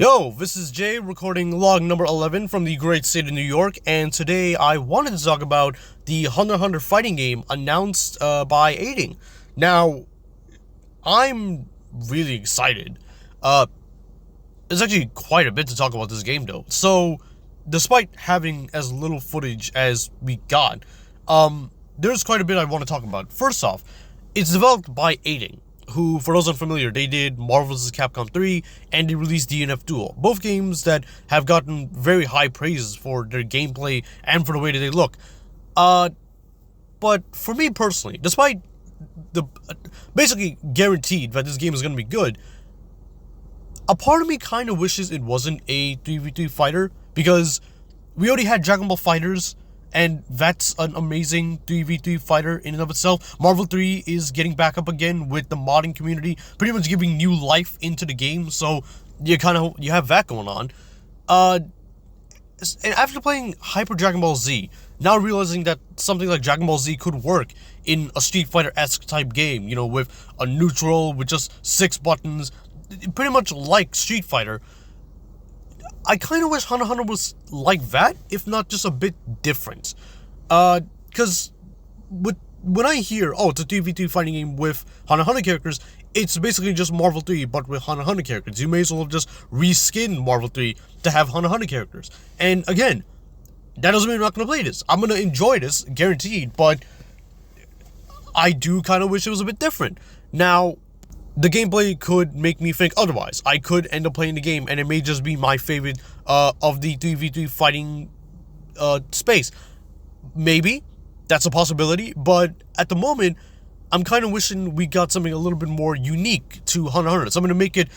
Yo, this is Jay recording log number 11 from the great state of New York, and today I wanted to talk about the Hunter x Hunter fighting game announced by Aiding. Now, I'm really excited. There's actually quite a bit to talk about this game though. So, despite having as little footage as we got, there's quite a bit I want to talk about. First off, it's developed by Aiding, who, for those unfamiliar, they did Marvel vs. Capcom 3, and they released DNF Duel. Both games that have gotten very high praises for their gameplay and for the way that they look. But for me personally, despite the basically guaranteed that this game is going to be good, a part of me kind of wishes it wasn't a 3v3 fighter, because we already had Dragon Ball FighterZ, and that's an amazing 3v3 fighter in and of itself. Marvel 3 is getting back up again with the modding community, pretty much giving new life into the game, so you have that going on. And after playing Hyper Dragon Ball Z, now realizing that something like Dragon Ball Z could work in a Street Fighter-esque type game, you know, with a neutral, with just 6 buttons, pretty much like Street Fighter, I kind of wish Hunter x Hunter was like that, if not just a bit different. Because when I hear, oh, it's a 2v2 fighting game with Hunter x Hunter characters, it's basically just Marvel 3, but with Hunter x Hunter characters. You may as well just reskin Marvel 3 to have Hunter x Hunter characters. And again, that doesn't mean I'm not going to play this. I'm going to enjoy this, guaranteed, but I do kind of wish it was a bit different. Now, the gameplay could make me think otherwise. I could end up playing the game, and it may just be my favorite of the 3v3 fighting space. Maybe. That's a possibility. But at the moment, I'm kind of wishing we got something a little bit more unique to Hunter x Hunter. Something to make it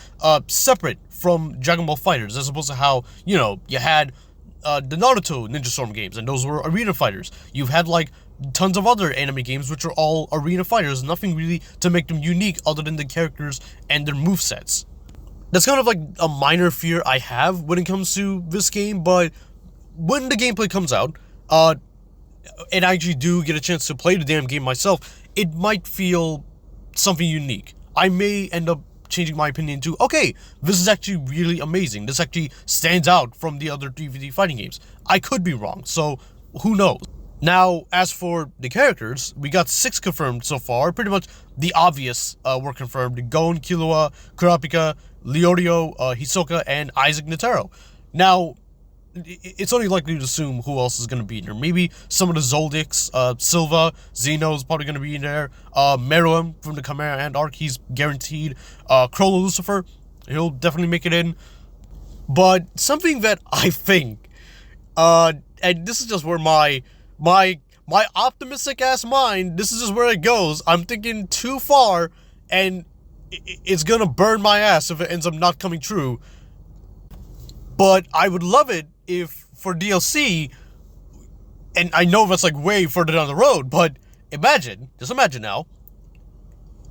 separate from Dragon Ball FighterZ, as opposed to how, you know, you had the Naruto Ninja Storm games, and those were arena fighters. You've had, like, tons of other anime games which are all arena fighters, nothing really to make them unique other than the characters and their movesets. That's kind of like a minor fear I have when it comes to this game, but when the gameplay comes out, and I actually do get a chance to play the damn game myself, it might feel something unique. I may end up changing my opinion to, okay, this is actually really amazing. This actually stands out from the other 3v3 fighting games. I could be wrong, so who knows? Now, as for the characters, we got 6 confirmed so far. Pretty much the obvious were confirmed. Gon, Killua, Kurapika, Leorio, Hisoka, and Isaac Netero. Now, it's only likely to assume who else is going to be in there. Maybe some of the Zoldycks, Silva, Xeno's probably going to be in there. Meruem from the Chimera Ant arc, he's guaranteed. Crollo Lucifer, he'll definitely make it in. But something that I think, and this is just where my optimistic ass mind, this is just where it goes. I'm thinking too far, and it's gonna burn my ass if it ends up not coming true. But I would love it if, for DLC, and I know that's like way further down the road, but just imagine now,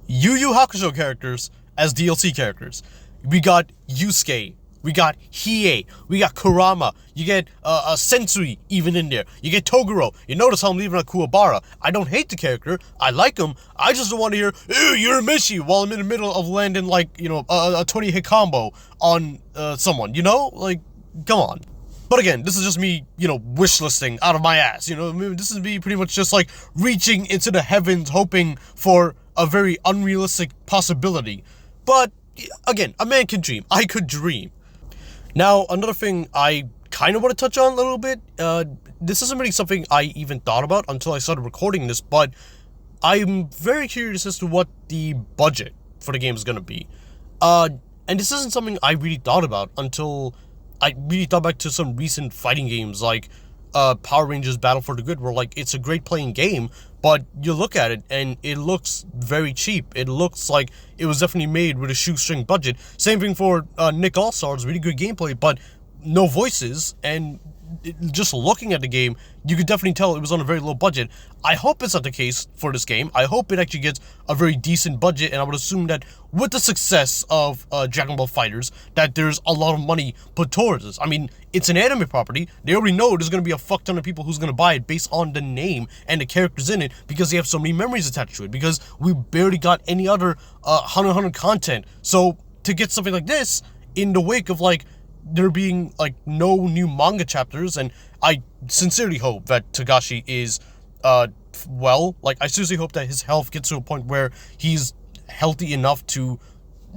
Yu Yu Hakusho characters as DLC characters. We got Yusuke, we got Hiei, we got Kurama, you get Sensui even in there, you get Toguro. You notice how I'm leaving out Kuwabara. I don't hate the character, I like him, I just don't want to hear, ew, you're a Mishi, while I'm in the middle of landing, like, you know, a 20-hit combo on someone, you know? Like, come on. But again, this is just me, you know, wish listing out of my ass, you know? I mean, this is me pretty much just, like, reaching into the heavens, hoping for a very unrealistic possibility. But, again, a man can dream. I could dream. Now, another thing I kind of want to touch on a little bit, this isn't really something I even thought about until I started recording this, but I'm very curious as to what the budget for the game is going to be. And this isn't something I really thought about until I really thought back to some recent fighting games like Power Rangers Battle for the Good, where, like, it's a great playing game, but you look at it and it looks very cheap. It looks like it was definitely made with a shoestring budget. Same thing for Nick All-Stars, really good gameplay, but no voices, and just looking at the game, you could definitely tell it was on a very low budget. I hope it's not the case for this game. I hope it actually gets a very decent budget, and I would assume that with the success of Dragon Ball FighterZ, that there's a lot of money put towards this. I mean, it's an anime property. They already know there's going to be a fuck ton of people who's going to buy it based on the name and the characters in it, because they have so many memories attached to it, because we barely got any other Hunter x Hunter content. So to get something like this in the wake of, like, there being like no new manga chapters, and I sincerely hope that Togashi is well. Like, I seriously hope that his health gets to a point where he's healthy enough to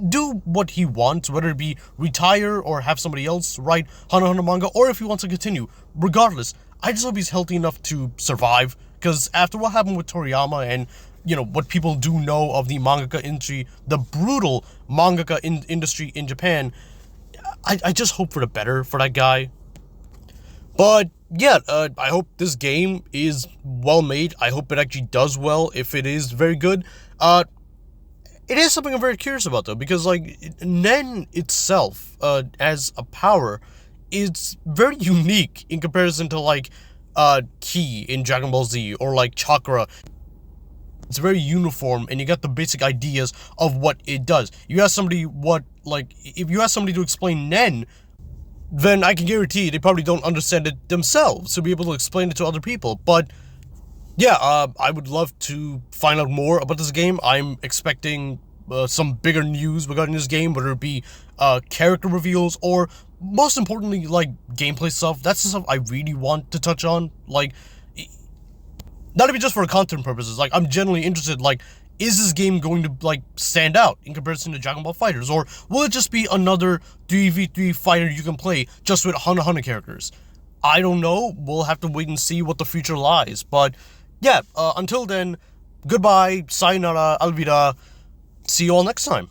do what he wants, whether it be retire or have somebody else write Hunter x Hunter manga, or if he wants to continue. Regardless, I just hope he's healthy enough to survive, because after what happened with Toriyama and, you know, what people do know of the mangaka industry, the brutal mangaka industry in Japan, I just hope for the better for that guy. But yeah, I hope this game is well made. I hope it actually does well if it is very good. It is something I'm very curious about, though, because, like, Nen itself, as a power, is very unique in comparison to, like, Ki in Dragon Ball Z, or, like, Chakra. It's very uniform, and you got the basic ideas of what it does. You ask somebody if you ask somebody to explain Nen, then I can guarantee they probably don't understand it themselves to be able to explain it to other people. But yeah, I would love to find out more about this game. I'm expecting some bigger news regarding this game, whether it be character reveals or, most importantly, like, gameplay stuff. That's the stuff I really want to touch on. Like, not even just for content purposes. Like, I'm genuinely interested, like, is this game going to, like, stand out in comparison to Dragon Ball FighterZ? Or will it just be another 3v3 fighter you can play just with Hunter x Hunter characters? I don't know. We'll have to wait and see what the future lies. But yeah, until then, goodbye, sayonara, alvida, see you all next time.